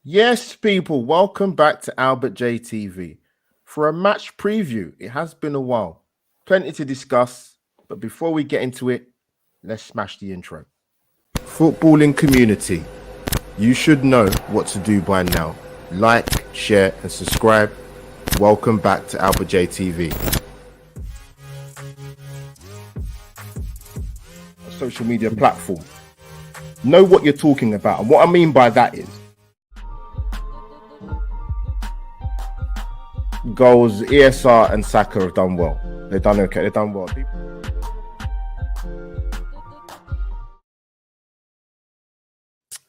Yes, people, welcome back to Albert J TV for a match preview. It has been a while, plenty to discuss, but before we get into it, let's smash the intro. Footballing community, you should know what to do by now. Like, share, and subscribe. Welcome back to Albert J TV. A social media platform. Know what you're talking about, and what I mean by that is goals, ESR and Saka have done well. They've done okay. They've done well.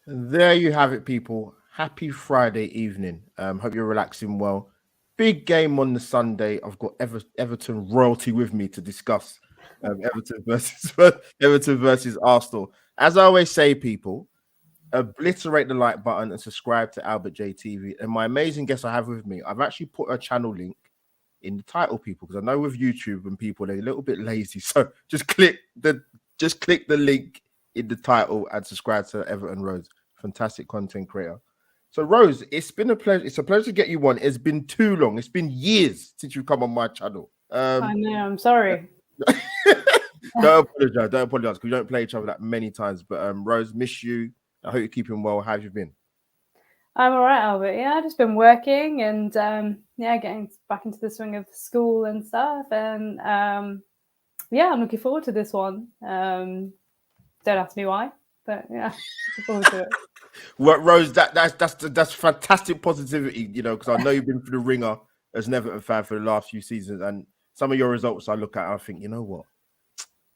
There you have it, people. Happy Friday evening. Hope you're relaxing well. Big game on the Sunday. I've got Everton royalty with me to discuss Everton versus Arsenal. As I always say, people, obliterate the like button and subscribe to Albert J TV. And my amazing guest I have with me, I've actually put a channel link in the title, people, because I know with YouTube and people they're a little bit lazy. So just click the link in the title and subscribe to Everton Rose. Fantastic content creator. So Rose, it's been a pleasure. It's a pleasure to get you on. It's been too long. It's been years since you've come on my channel. I know. I'm sorry. Don't apologize. Don't apologize because we don't play each other that many times. But Rose, miss you. I hope you're keeping well. How have you been? I'm all right, Albert. Yeah, I've just been working and getting back into the swing of school and stuff. And I'm looking forward to this one. Don't ask me why, but yeah, looking forward to it. Well, Rose, that's fantastic positivity, because I know you've been through the ringer as an Everton fan for the last few seasons, and some of your results I look at and I think, you know what?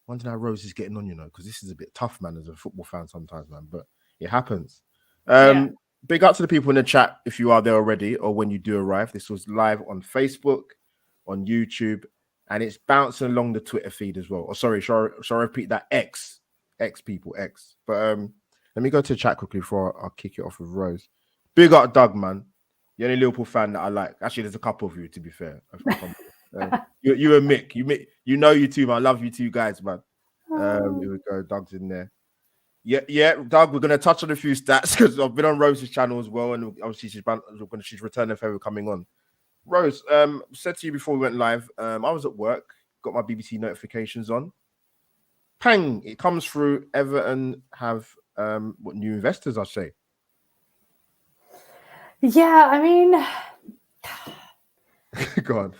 Wonder how Rose is getting on, because this is a bit tough, man, as a football fan sometimes, man. But it happens. Big up to the people in the chat if you are there already or when you do arrive. This was live on Facebook, on YouTube, and it's bouncing along the Twitter feed as well. Oh, sorry, shall I repeat that? X people, X. But let me go to the chat quickly before I'll kick it off with Rose. Big up Doug, man. You're the only Liverpool fan that I like. Actually, there's a couple of you, to be fair. You and Mick. You know you two, man. I love you two guys, man. Here we go. Doug's in there. Yeah, Doug, we're going to touch on a few stats because I've been on Rose's channel as well, and obviously she's returning favor coming on. Rose, said to you before we went live, I was at work, got my BBC notifications on. Pang, it comes through. Everton have what new investors, I say. Yeah, I mean, go on.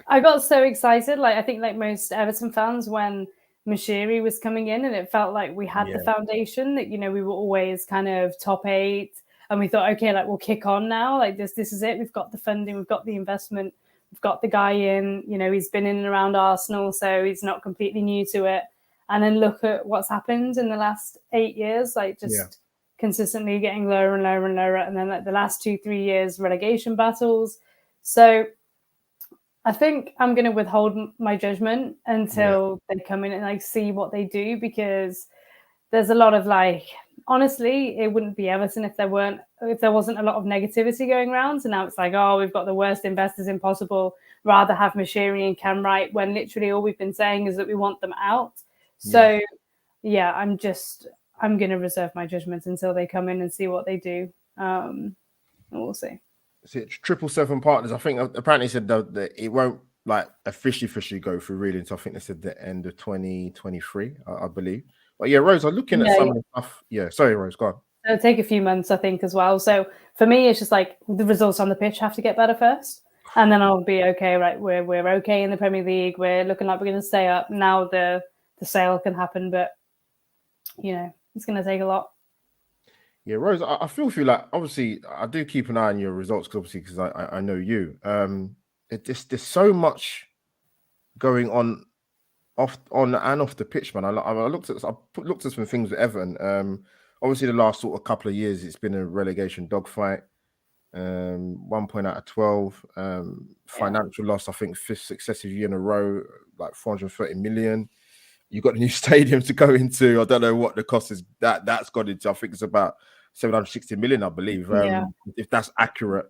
I got so excited. Like I think, like most Everton fans, when Mashiri was coming in, and it felt like we had the foundation that we were always kind of top 8, and we thought, okay, like we'll kick on now. Like this is it. We've got the funding, we've got the investment, we've got the guy in. He's been in and around Arsenal, so he's not completely new to it. And then look at what's happened in the last 8 years, like just consistently getting lower and lower and lower, and then like the last 2-3 years relegation battles. So I think I'm going to withhold my judgment until they come in and like see what they do, because there's a lot of honestly, it wouldn't be Everton if there wasn't a lot of negativity going around. So now it's like, oh, we've got the worst investors impossible. Rather have Mashiri and Cam Wright, when literally all we've been saying is that we want them out. So I'm going to reserve my judgment until they come in and see what they do. And we'll see. It's 777 Partners. I think apparently said that it won't officially go through really until I think they said the end of 2023, I believe. But yeah, Rose, I'm looking at some of the stuff. Yeah, sorry, Rose, go on. It'll take a few months, I think, as well. So for me, it's just like the results on the pitch have to get better first, and then I'll be okay. Right, we're okay in the Premier League. We're looking like we're going to stay up. Now the sale can happen, but it's going to take a lot. Yeah, Rose, I feel for you. Like, obviously, I do keep an eye on your results because I know you. There's so much going on and off the pitch, man. I looked at some things with Everton. Obviously, the last sort of couple of years, it's been a relegation dogfight. 1 point out of 12. Financial loss, I think 5th successive year in a row, like 430 million. You've got a new stadium to go into. I don't know what the cost is that's gone into. I think it's about 760 million, I believe, if that's accurate.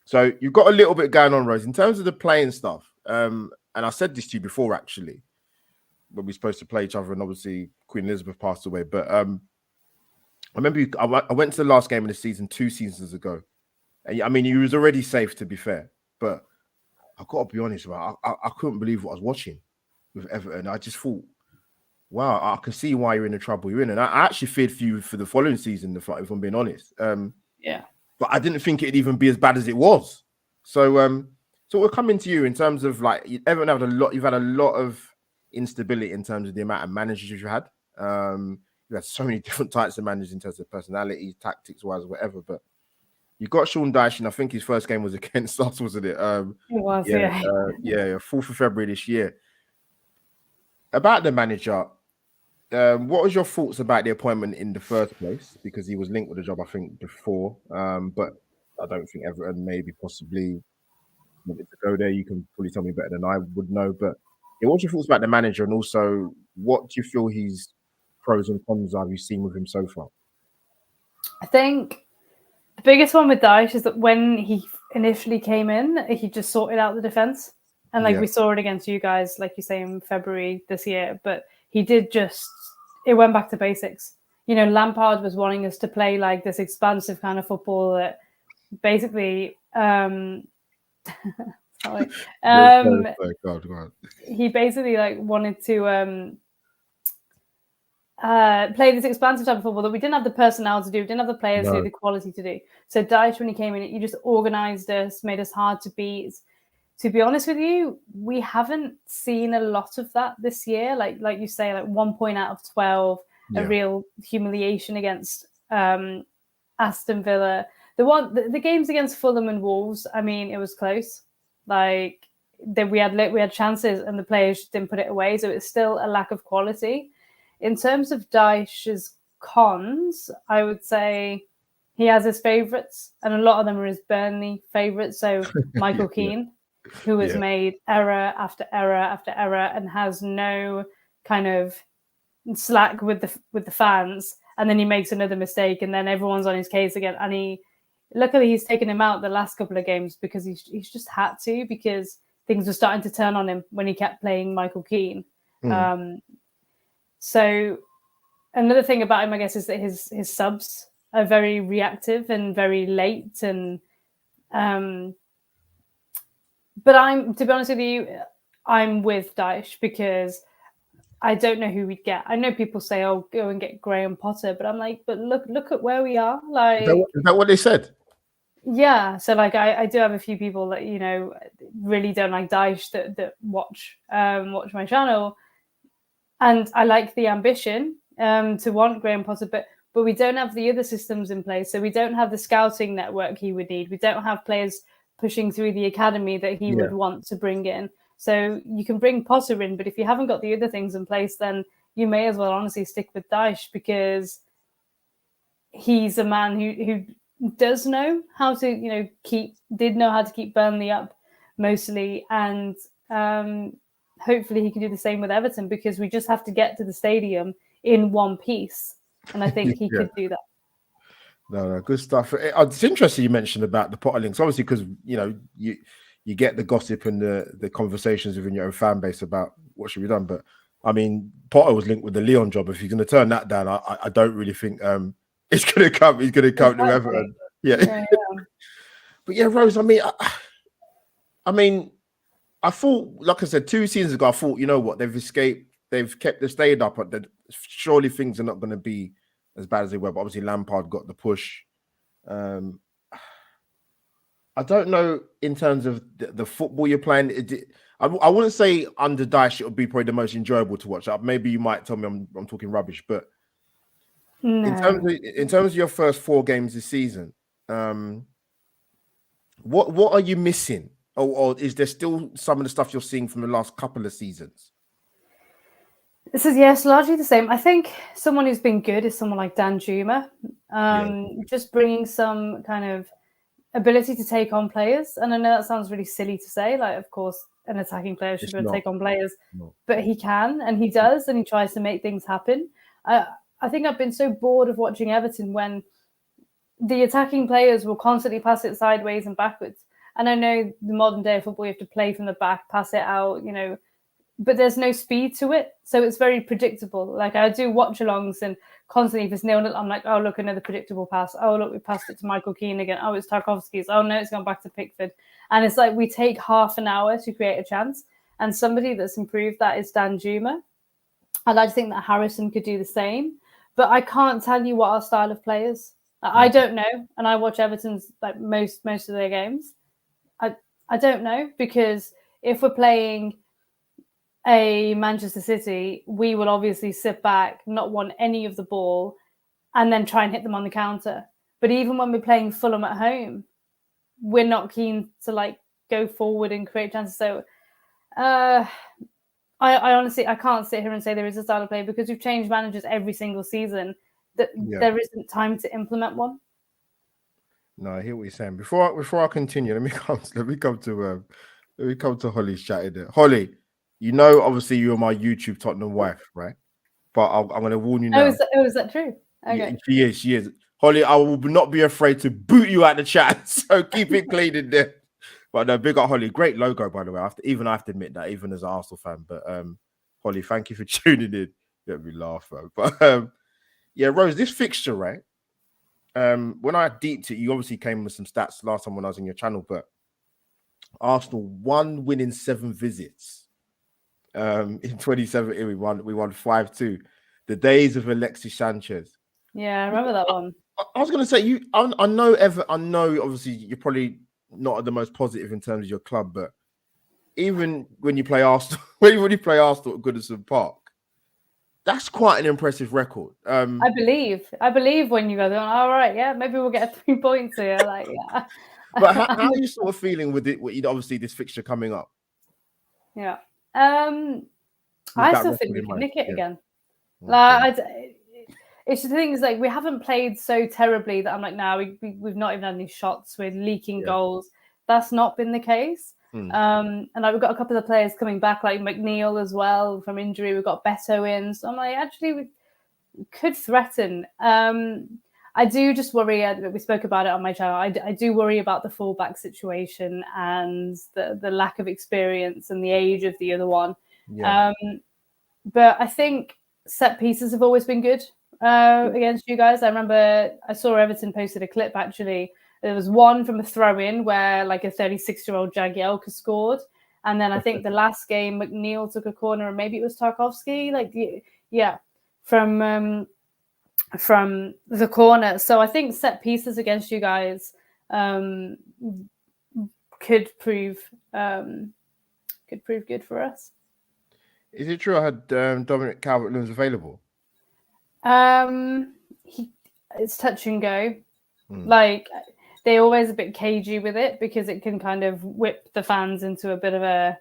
So you've got a little bit going on, Rose, in terms of the playing stuff. And I said this to you before, actually, when we were supposed to play each other, and obviously Queen Elizabeth passed away. But remember I went to the last game of the season 2 seasons ago. And I mean, he was already safe, to be fair. But I've got to be honest, right? I couldn't believe what I was watching with Everton. I just thought, wow, I can see why you're in the trouble you're in. And I actually feared for you for the following season, if I'm being honest. Yeah. But I didn't think it'd even be as bad as it was. So we're coming to you in terms of like Everton have you've had a lot of instability in terms of the amount of managers you've had. You've had so many different types of managers in terms of personality, tactics wise, whatever. But you got Sean Dyche, and I think his first game was against us, wasn't it? It was, yeah. 4th of February this year. About the manager, what was your thoughts about the appointment in the first place? Because he was linked with the job, I think, before. But I don't think Everton maybe possibly wanted to go there. You can probably tell me better than I would know. But yeah, what's your thoughts about the manager, and also what do you feel his pros and cons have you seen with him so far? I think the biggest one with Dyche is that when he initially came in, he just sorted out the defense. And we saw it against you guys, like you say, in February this year. But he did it went back to basics. Lampard was wanting us to play like this expansive kind of football that basically sorry. God. He basically wanted to play this expansive type of football that we didn't have the personnel to do, didn't have the players to do, the quality to do. So Dyche, when he came in, he just organised us, made us hard to beat. To be honest with you, we haven't seen a lot of that this year. Like you say, 1 point out of 12, a real humiliation against Aston Villa. The games against Fulham and Wolves, I mean, it was close. We had chances and the players didn't put it away. So it's still a lack of quality. In terms of Dyche's cons, I would say he has his favourites, and a lot of them are his Burnley favourites. So Michael Keane, who has made error after error after error and has no kind of slack with the fans, and then he makes another mistake, and then everyone's on his case again. And luckily he's taken him out the last couple of games because he's just had to, because things were starting to turn on him when he kept playing Michael Keane. So another thing about him, I guess, is that his subs are very reactive and very late. And but to be honest with you, I'm with Dyche because I don't know who we'd get. I know people say, "Oh, go and get Graham Potter," but I'm like, but look at where we are. Like, is that what they said? Yeah. So I do have a few people that really don't like Dyche that watch my channel. And I like the ambition to want Graham Potter, but we don't have the other systems in place. So we don't have the scouting network he would need. We don't have players pushing through the academy that he would want to bring in. So you can bring Potter in, but if you haven't got the other things in place, then you may as well honestly stick with Dyche, because he's a man who does know how to, did know how to keep Burnley up mostly. And hopefully he can do the same with Everton, because we just have to get to the stadium in one piece. And I think he could do that. No, good stuff. It's interesting you mentioned about the Potter links, obviously, because, you get the gossip and the conversations within your own fan base about what should be done. But, I mean, Potter was linked with the Leon job. If he's going to turn that down, I don't really think it's going to come. He's going to come to Everton. Yeah. But, Rose, I mean, I thought, like I said, 2 seasons ago, I thought, you know what, they've escaped, they've stayed up. Surely things are not going to be as bad as they were. But obviously Lampard got the push. I don't know in terms of the football you're playing. I wouldn't say under Dyche it would be probably the most enjoyable to watch. Maybe you might tell me I'm talking rubbish, but in terms of your first 4 games this season, what are you missing? Or is there still some of the stuff you're seeing from the last couple of seasons? This is, yes, largely the same. I think someone who's been good is someone like Dan Juma, just bringing some kind of ability to take on players. And I know that sounds really silly to say. Like, of course, an attacking player should be able to take on players, but he can, and he does, and he tries to make things happen. I think I've been so bored of watching Everton when the attacking players will constantly pass it sideways and backwards. And I know the modern day of football, you have to play from the back, pass it out, but there's no speed to it, so it's very predictable. Like I do watch-alongs, and constantly if it's 0-0, I'm like, oh look, another predictable pass. Oh look, we passed it to Michael Keane again. Oh, it's Tarkowski's. Oh no, it's gone back to Pickford. And it's like we take half an hour to create a chance. And somebody that's improved that is Dan Juma. I'd like to think that Harrison could do the same, but I can't tell you what our style of play is. I don't know, and I watch Everton's like most of their games. I don't know, because if we're playing a Manchester City, we will obviously sit back, not want any of the ball, and then try and hit them on the counter. But even when we're playing Fulham at home, we're not keen to like go forward and create chances. So I honestly, I can't sit here and say there is a style of play, because we've changed managers every single season. That there isn't time to implement one. No, I hear what you're saying. Before I continue, let me come to Holly's chat in there. Holly, you know, obviously you're my YouTube Tottenham wife, right? But I'm going to warn you now. Oh, is that true? Okay. Yeah, she is. Holly, I will not be afraid to boot you out the chat. So keep it clean in there. But no, big up Holly. Great logo, by the way. I have to admit that, even as an Arsenal fan. But Holly, thank you for tuning in. Let me laugh, bro. But yeah, Rose, this fixture, right? When I deeped it, you obviously came with some stats last time when I was in your channel. But Arsenal 1 win in 7 visits. In 2017, we won 5-2. The days of Alexis Sanchez. Yeah, I remember that one. I was going to say, I know obviously you're probably not the most positive in terms of your club, but even when you play Arsenal, when you play Arsenal at Goodison Park, that's quite an impressive record. I believe when you go there, all right, yeah, maybe we'll get 3 points here. Like, yeah. But how are you sort of feeling with it? Obviously, this fixture coming up. Yeah. I still think we can nick it again. Like, it's the thing is, like, we haven't played so terribly that I'm like, nah, we've not even had any shots. We're leaking goals. That's not been the case. And like, we've got a couple of players coming back, like McNeil as well from injury. We've got Beto in. So I'm like, actually, we could threaten. I do just worry. We spoke about it on my channel. I do worry about the fullback situation and the lack of experience and the age of the other one. Yeah. But I think set pieces have always been good against you guys. I remember I saw Everton posted a clip, actually. There was one from a throw-in where like a 36-year-old Jagielka scored. And then I think the last game, McNeil took a corner, and maybe it was Tarkowski. Like, yeah, from the corner. So I think set pieces against you guys could prove good for us. Is it true I had Dominic Calvert-Lewin available? It's touch and go. Like, they're always a bit cagey with it, because it can kind of whip the fans into a bit of a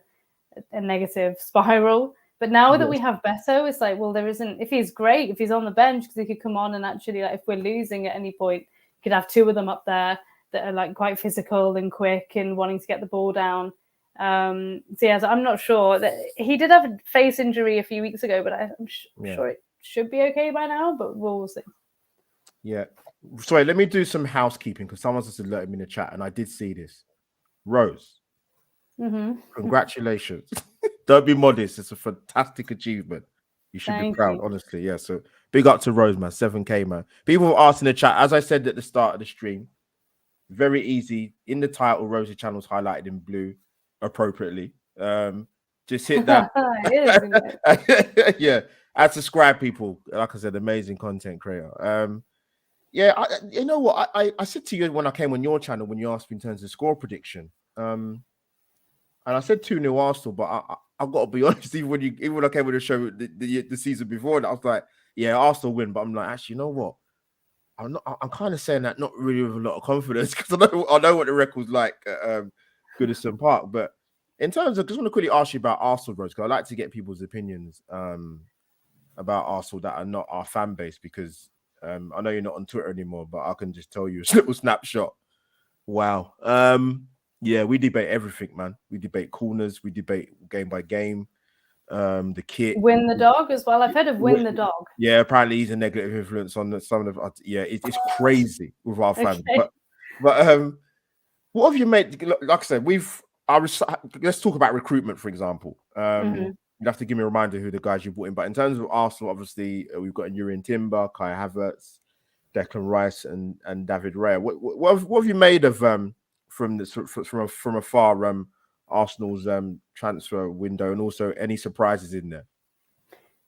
negative spiral. But now that we have Beto, it's like, well, there isn't. If he's great, if he's on the bench, because he could come on and actually, like, if we're losing at any point, you could have 2 of them up there that are like quite physical and quick and wanting to get the ball down. So yeah, so I'm not sure. That he did have a face injury a few weeks ago, but I'm sure it should be okay by now. But we'll see. Yeah. Sorry, let me do some housekeeping, because someone's just alerted me in the chat, and I did see this. Rose, congratulations. Don't be modest. It's a fantastic achievement. You should be proud, honestly. Yeah, so big up to Rose, man. 7K, man. People were asking in the chat, as I said at the start of the stream, very easy. In the title, Rose's channel's highlighted in blue appropriately. Just hit that. Yeah, and subscribe, people. Like I said, amazing content creator. Yeah, you know what? I said to you when I came on your channel, when you asked me in terms of score prediction, and I said 2-0 Arsenal, but I've got to be honest, even when I came on the show the season before, and I was like, yeah, Arsenal win, but I'm like, actually, you know what? I'm kind of saying that not really with a lot of confidence, because I know what the record's like at Goodison Park. But in terms of, I just want to quickly ask you about Arsenal, Rose, because I like to get people's opinions about Arsenal that are not our fan base, because I know you're not on Twitter anymore, but I can just tell you a little snapshot. Wow. Yeah, we debate everything, man. We debate corners. We debate game by game. The kit. Win the dog as well. I've heard of Win the dog. Yeah, apparently he's a negative influence on some of the. Yeah, it's crazy with our fans. Okay. But what have you made? Like I said, let's talk about recruitment, for example. you'd have to give me a reminder who the guys you brought in. But in terms of Arsenal, obviously we've got Urian Timber, Kai Havertz, Declan Rice, and David Raya. What have you made of from afar Arsenal's transfer window, and also any surprises in there?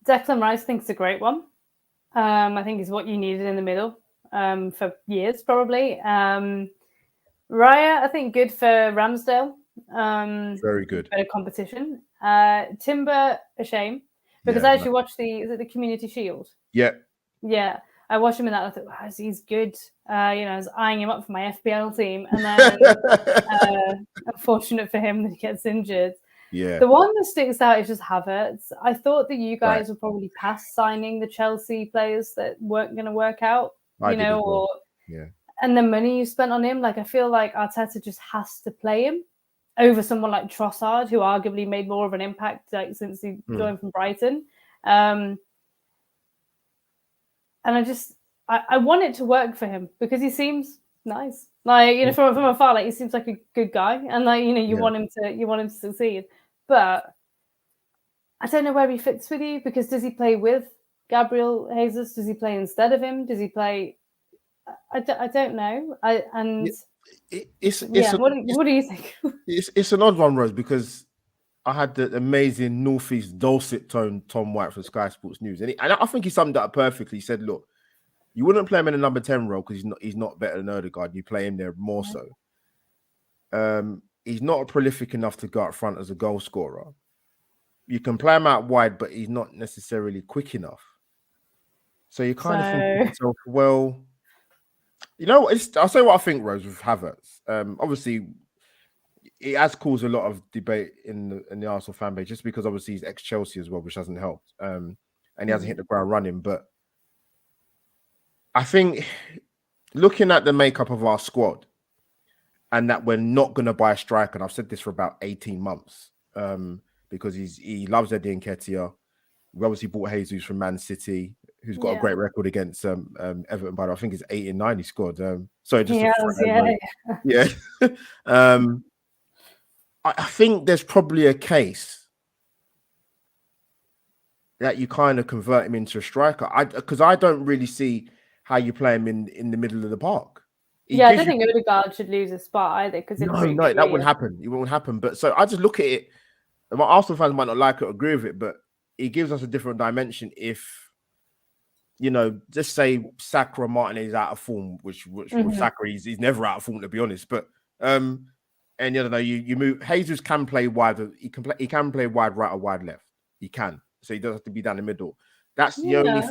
Declan Rice thinks it's a great one. I think is what you needed in the middle for years, probably. Raya, I think good for Ramsdale. Very good. Better competition. Timber, a shame. Because I actually watched the Community Shield. Yeah. Yeah. I watched him in that. I thought, wow, he's good. I was eyeing him up for my FPL team. And then, unfortunate for him that he gets injured. Yeah. The one that sticks out is just Havertz. I thought that you guys would probably pass signing the Chelsea players that weren't going to work out, and the money you spent on him. Like, I feel like Arteta just has to play him over someone like Trossard, who arguably made more of an impact since he joined from Brighton. And I want it to work for him because he seems nice. Like, from afar, like, he seems like a good guy, and like, you want him to succeed. But I don't know where he fits with you, because does he play with Gabriel Jesus? Does he play instead of him? Does he play? I don't know. What do you think? It's an odd one, Rose, because I had the amazing Northeast dulcet tone Tom White from Sky Sports News, and I think he summed it up perfectly. He said, "Look, you wouldn't play him in a number 10 role because he's not better than Odegaard. You play him there more so. He's not prolific enough to go up front as a goal scorer. You can play him out wide, but he's not necessarily quick enough. So you kind of think to yourself, well, I'll say what I think, Rose, with Havertz. Obviously, it has caused a lot of debate in the Arsenal fan base, just because obviously he's ex-Chelsea as well, which hasn't helped. And he hasn't hit the ground running. But I think looking at the makeup of our squad, and that we're not going to buy a striker, and I've said this for about 18 months, because he loves Eddie Nketiah. We obviously bought Jesus from Man City, who's got a great record against Everton, by the way. I think it's 8 and 9 he scored. I think there's probably a case that you kind of convert him into a striker. Because I don't really see how you play him in the middle of the park. I don't think Odegaard should lose a spot either. No, that wouldn't happen. It won't happen. But so I just look at it. My Arsenal fans might not like it or agree with it, but it gives us a different dimension if, just say Saka or Martinez is out of form, which with Saka, he's never out of form, to be honest. But you move. Jesus can play wide. He can play wide right or wide left. He can. So he doesn't have to be down the middle. That's the only.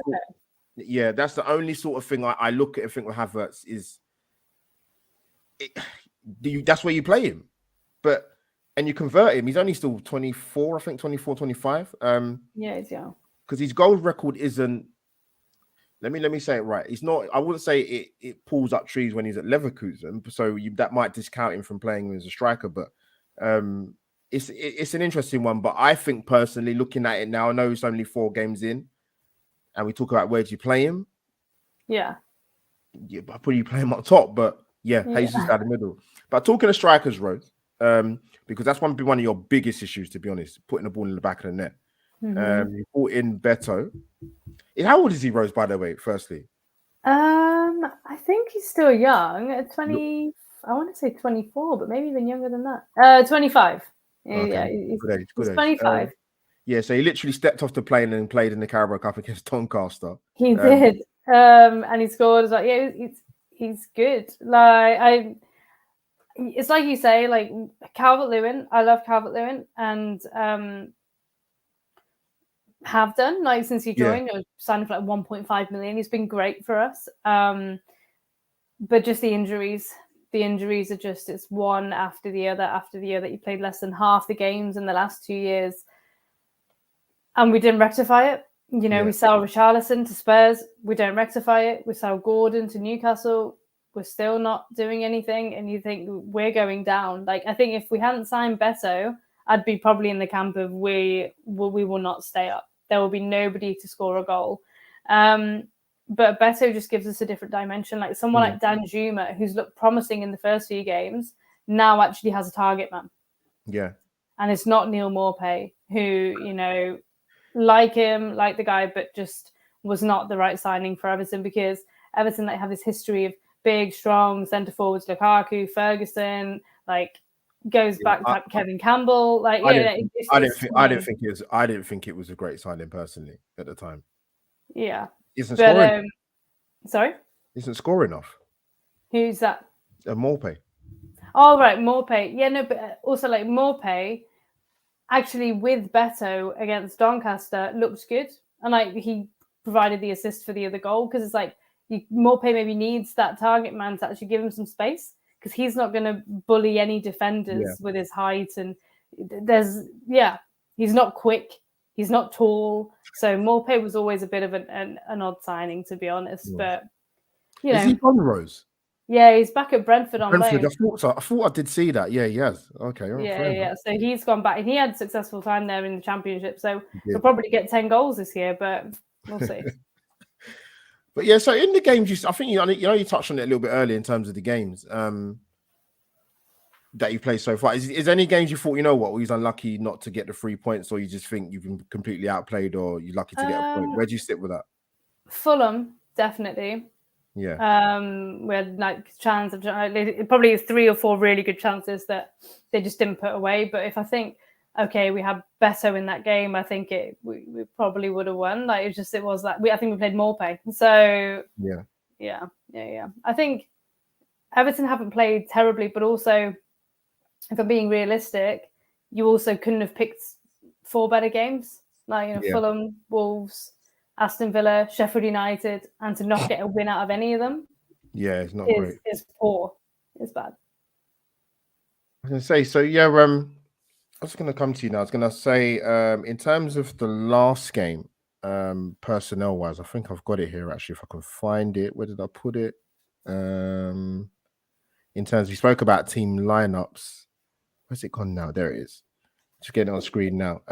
That's the only sort of thing I look at and think with Havertz is. That's where you play him, and you convert him. He's only still 24, I think 24, 25. He's young. Because his goal record isn't. Let me say it right. It's not. I wouldn't say it pulls up trees when he's at Leverkusen. So that might discount him from playing as a striker. But it's an interesting one. But I think personally, looking at it now, I know it's only 4 games in, and we talk about where do you play him. I probably play him up top, but. Jesus down the middle. But talking of strikers, Rose, because that's one of your biggest issues, to be honest, putting the ball in the back of the net. You brought in Beto. How old is he, Rose, by the way, firstly? I think he's still young. 20, I want to say 24, but maybe even younger than that. 25. Okay. He's 25. So he literally stepped off the plane and played in the Carabao Cup against Doncaster. He did. And he scored as well. He's good. It's like you say, like Calvert-Lewin. I love Calvert-Lewin, and have done since he joined. I was signed for 1.5 million. He's been great for us. But just the injuries are just, it's one after the other. He played less than half the games in the last 2 years, and we didn't rectify it. We sell Richarlison to Spurs. We don't rectify it. We sell Gordon to Newcastle. We're still not doing anything. And you think we're going down. I think if we hadn't signed Beto, I'd be probably in the camp of we will not stay up. There will be nobody to score a goal. But Beto just gives us a different dimension. Like someone like Dan Juma, who's looked promising in the first few games, now actually has a target man. Yeah. and it's not Neil Maupay, who, you know, like the guy, but just was not the right signing for Everton, because Everton have this history of big, strong centre forwards, Lukaku, Ferguson, like goes back to Kevin Campbell. Like, I didn't think it was a great signing personally at the time. Yeah, isn't scoring. Sorry, isn't scoring enough. Who's that? Maupay. Oh, right, Maupay. Yeah, no, but also like Maupay, actually with Beto against Doncaster looked good, and like he provided the assist for the other goal, because it's like Maupay maybe needs that target man to actually give him some space, because he's not going to bully any defenders with his height, and he's not quick, he's not tall, so Maupay was always a bit of an odd signing, to be honest. But you know, is he gone, Rose? Yeah, he's back at Brentford on loan. I thought I did see that. Yeah, he has. Okay. Yeah. So he's gone back, and he had a successful time there in the Championship. So he'll probably get 10 goals this year, but we'll see. But yeah, so in the games, I think you touched on it a little bit earlier in terms of the games that you played so far. Is there any games you thought, you know what, we was unlucky not to get the 3 points, or you just think you've been completely outplayed, or you're lucky to get a point? Where do you sit with that? Fulham, definitely. Yeah. We had like it probably is 3 or 4 really good chances that they just didn't put away. But if I think, okay, we had Beto in that game, I think we probably would have won. Like I think we played Maupay. So yeah. I think Everton haven't played terribly, but also, if I'm being realistic, you also couldn't have picked 4 better games. Like Fulham, Wolves, Aston Villa, Sheffield United, and to not get a win out of any of them, it's not great. It's poor. It's bad. I was going to say, so yeah, I was going to come to you now. I was going to say, in terms of the last game, personnel-wise, I think I've got it here, actually, if I can find it. Where did I put it? In terms, we spoke about team lineups. Where's it gone now? There it is. Just getting it on screen now.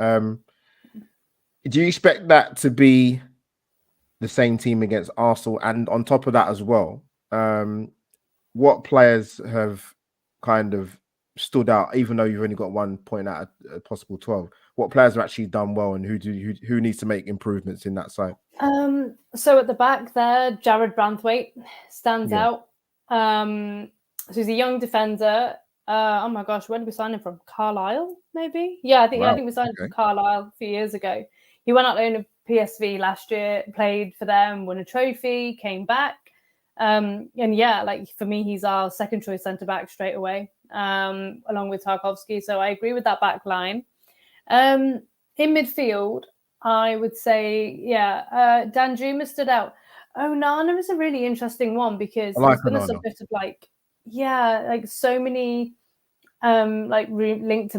Do you expect that to be the same team against Arsenal? And on top of that as well, what players have kind of stood out, even though you've only got 1 point out of a possible 12? What players have actually done well, and who needs to make improvements in that side? So at the back there, Jared Branthwaite stands out. So he's a young defender. Oh my gosh, where did we sign him from? Carlisle, maybe? Yeah, I think we signed him from Carlisle a few years ago. He went out loan of PSV last year, played for them, won a trophy, came back. And yeah, like for me, he's our second choice centre back straight away, along with Tarkowski. So I agree with that back line. In midfield, I would say, Danjuma stood out. Onana is a really interesting one, because there's been a bit of like so many linked to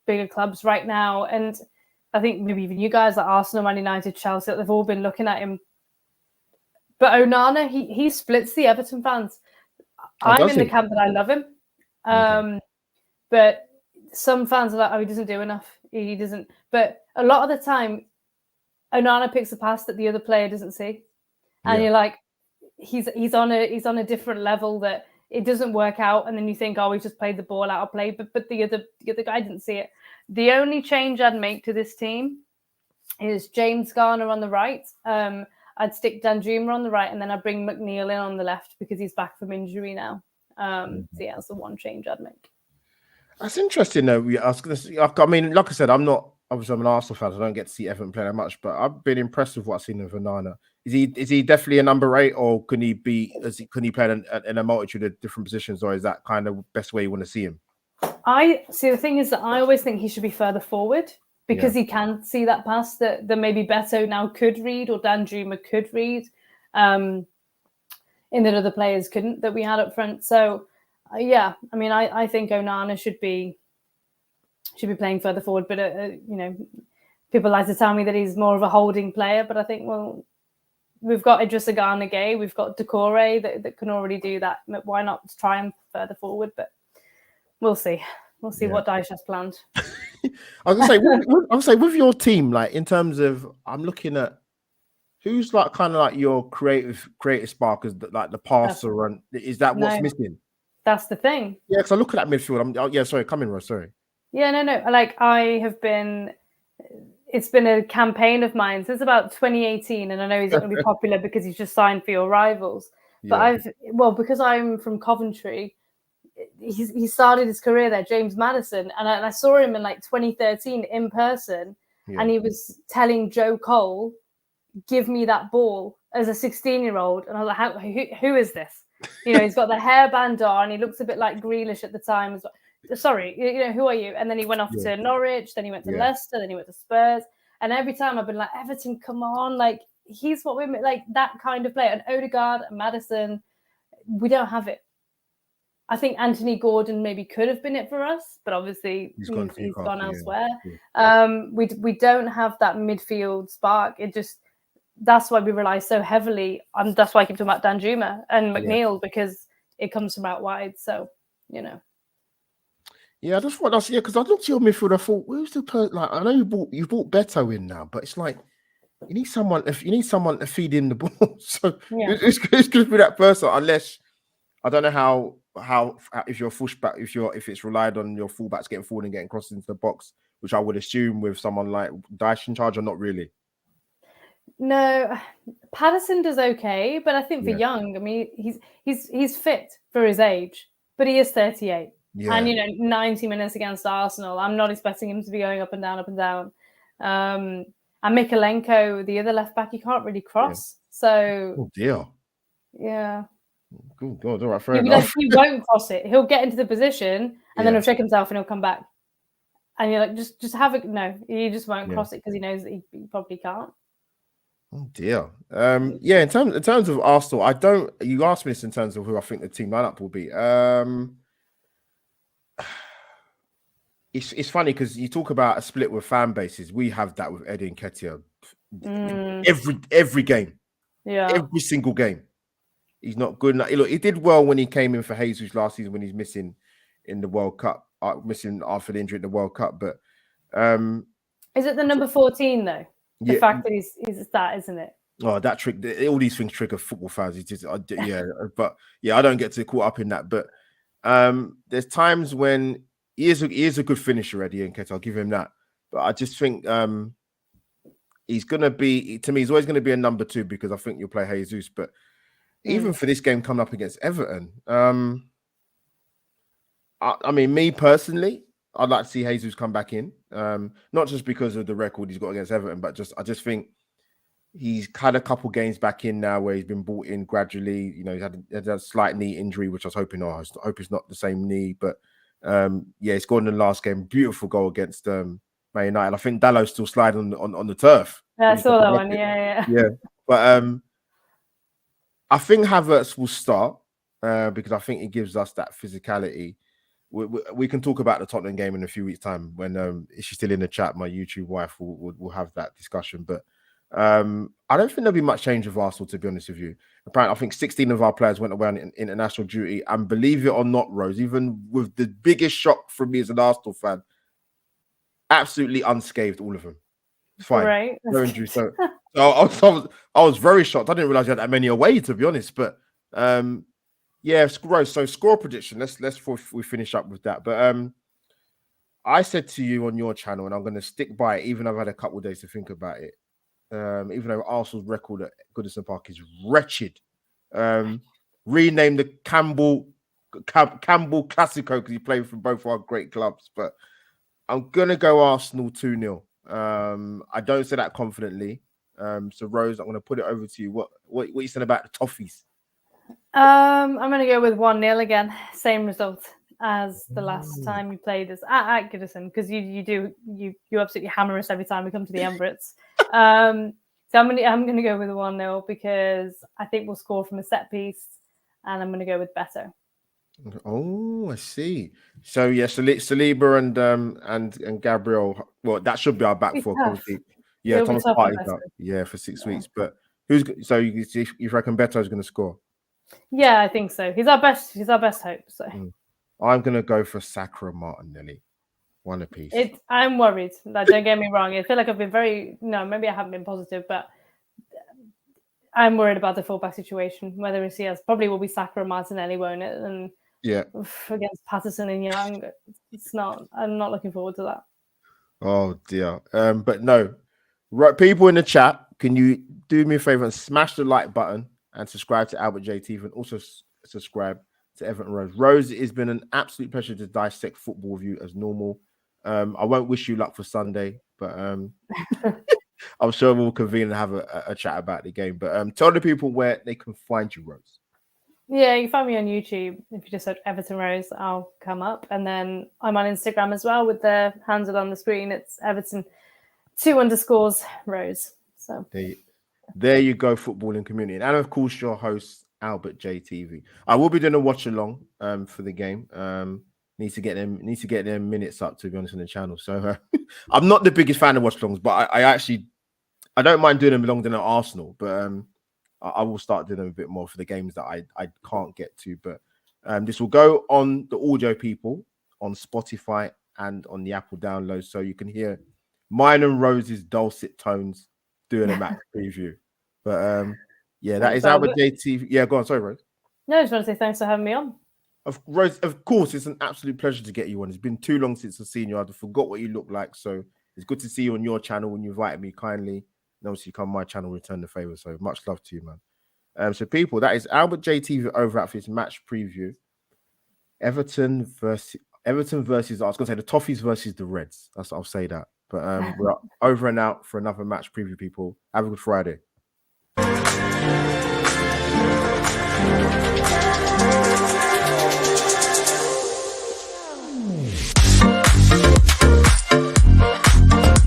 bigger clubs right now, and I think maybe even you guys like Arsenal, Man United, Chelsea, they've all been looking at him. But Onana, he splits the Everton fans. I'm in the camp that I love him. But some fans are like, he doesn't do enough. He doesn't. But a lot of the time, Onana picks a pass that the other player doesn't see. And you're like, he's on a different level that it doesn't work out. And then you think, we just played the ball out of play. But the other guy didn't see it. The only change I'd make to this team is James Garner on the right. I'd stick Danjuma on the right, and then I'd bring McNeil in on the left, because he's back from injury now. So yeah, that's the one change I'd make. That's interesting, though. I mean, like I said, I'm an Arsenal fan, so I don't get to see Everton play that much, but I've been impressed with what I've seen of Onana. Is he definitely a number 8, or can he play in a multitude of different positions, or is that kind of the best way you want to see him? I see. The thing is that I always think he should be further forward, because he can see that pass that maybe Beto now could read, or Danjuma could read, in that other players couldn't, that we had up front. So I mean, I think Onana should be playing further forward, but people like to tell me that he's more of a holding player, but I think, well, we've got Idrissa Gana Gueye, we've got Decore that can already do that. Why not try him further forward? But we'll see. We'll see what Dyche has planned. I was gonna say, with your team, like in terms of, I'm looking at who's like kind of like your creative spark, is like the passer, and is that what's missing? That's the thing. Yeah, because I look at that midfield. Sorry, come in, Rose. Sorry. Yeah, no. Like it's been a campaign of mine since about 2018, and I know he's not going to be popular because he's just signed for your rivals. Yeah. But because I'm from Coventry, he started his career there, James Maddison, and I saw him in like 2013 in person, Yeah. and he was telling Joe Cole, "Give me that ball," as a 16-year-old, and I was like, who is this? You know, he's got the hairband on, he looks a bit like Grealish at the time as well. Sorry, who are you? And then he went off to Norwich, then he went to Leicester, then he went to Spurs. And every time I've been like, Everton, come on. Like, he's what we're like, that kind of player. And Odegaard and Maddison, we don't have it. I think Anthony Gordon maybe could have been it for us, but obviously he's gone elsewhere. We don't have that midfield spark. That's why we rely so heavily on. That's why I keep talking about Danjuma and McNeil, because it comes from out wide. So, Yeah, I just want to see, because I looked at your midfield, I thought, who's the person? Like, I know you bought Beto in now, but it's like you need someone to feed in the ball. So it's going to be that person, unless I don't know how if you're fullback, if it's relied on your fullbacks getting forward and getting crossed into the box, which I would assume with someone like Dyche in charge, or not really. No, Patterson does okay, but I think for Young, I mean, he's fit for his age, but he is 38. Yeah. And 90 minutes against Arsenal, I'm not expecting him to be going up and down, up and down. And Mikalenko, the other left back, he can't really cross. So, oh dear. Yeah. Good God, all right, fair enough. He won't cross it. He'll get into the position and then he'll shake himself and he'll come back. And you're like, just have it. No, he just won't cross it because he knows that he probably can't. Oh dear. In terms of Arsenal, you asked me this in terms of who I think the team lineup will be. It's funny because you talk about a split with fan bases. We have that with Eddie Nketiah every game. Yeah. Every single game. He's not good enough. Look, he did well when he came in for Jesus last season when he's missing in the World Cup, missing after the injury in the World Cup. But is it the number 14 though? The fact that he's that, isn't it? Oh, that trick! All these things trigger football fans. But I don't get too caught up in that. But there's times when he is a good finisher, Eddie Nketiah. I'll give him that. But I just think he's gonna be, to me, he's always gonna be a number 2 because I think you'll play Jesus. But even for this game coming up against Everton, I mean, me personally, I'd like to see Jesus come back in. Not just because of the record he's got against Everton, but I just think he's had a couple games back in now where he's been brought in gradually. He's had a slight knee injury, which I was hoping. I hope it's not the same knee, but he scored in the last game. Beautiful goal against Man United. I think Dallow's still sliding on the turf. Yeah, I saw that one. Yeah. But I think Havertz will start because I think it gives us that physicality. We can talk about the Tottenham game in a few weeks' time when if she's still in the chat, my YouTube wife will have that discussion. But I don't think there'll be much change of Arsenal, to be honest with you. Apparently, I think 16 of our players went away on international duty, and believe it or not, Rose, even with the biggest shock from me as an Arsenal fan, absolutely unscathed, all of them. Fine. Right. No injury. So I was very shocked. I didn't realize you had that many away, to be honest. But Rose. So score prediction. Let's we finish up with that. But I said to you on your channel, and I'm going to stick by it, even though I've had a couple of days to think about it. Even though Arsenal's record at Goodison Park is wretched. Rename the Campbell Classico because he played for both our great clubs. But I'm going to go Arsenal 2-0. I don't say that confidently. So Rose, I'm going to put it over to you. What you saying about the Toffees? I'm going to go with 1-0 again. Same result as the last time you played us at Goodison, because you absolutely hammer us every time we come to the Emirates. So I'm going to go with 1-0 because I think we'll score from a set piece, and I'm going to go with Beto. Oh, I see. So Saliba and Gabriel. Well, that should be our back four. Yeah, Thomas Partey's up. Yeah, for 6 weeks. But you reckon Beto's going to score? Yeah, I think so. He's our best hope. So I'm going to go for Saka and Martinelli. One apiece. I'm worried. Like, don't get me wrong. I feel like I've been maybe I haven't been positive, but I'm worried about the fullback situation. Whether it's probably will be Saka or Martinelli, won't it? And Yeah. against Patterson and Young. It's not. I'm not looking forward to that. Oh dear. But no, right, people in the chat, can you do me a favor and smash the like button and subscribe to Albert JT and also subscribe to Everton Rose. Rose, it's been an absolute pleasure to dissect football with you as normal. I won't wish you luck for Sunday, but I'm sure we'll convene and have a chat about the game. But tell the people where they can find you, Rose. Yeah, you can find me on YouTube. If you just search Everton Rose, I'll come up. And then I'm on Instagram as well with the handle on the screen. It's Everton 2_Rose. So there you go, footballing community. And of course, your host, Albert JTV. I will be doing a watch along for the game. Need to get them minutes up, to be honest, on the channel. So I'm not the biggest fan of watch alongs, but I don't mind doing them longer than at Arsenal, but I will start doing them a bit more for the games that I can't get to. But this will go on the audio, people, on Spotify and on the Apple download, so you can hear mine and Rose's dulcet tones doing a match preview. But yeah, that is Albert JT. Yeah, go on. Sorry, Rose. No, I just want to say thanks for having me on. Rose, of course, it's an absolute pleasure to get you on. It's been too long since I've seen you. I forgot what you look like, so it's good to see you on your channel when you invited me kindly. And obviously, come on my channel, return the favor. So much love to you, man. So people, that is Albert JT over at his match preview. Everton versus I was going to say the Toffees versus the Reds. I'll say that. But we're over and out for another match preview, people. Have a good Friday.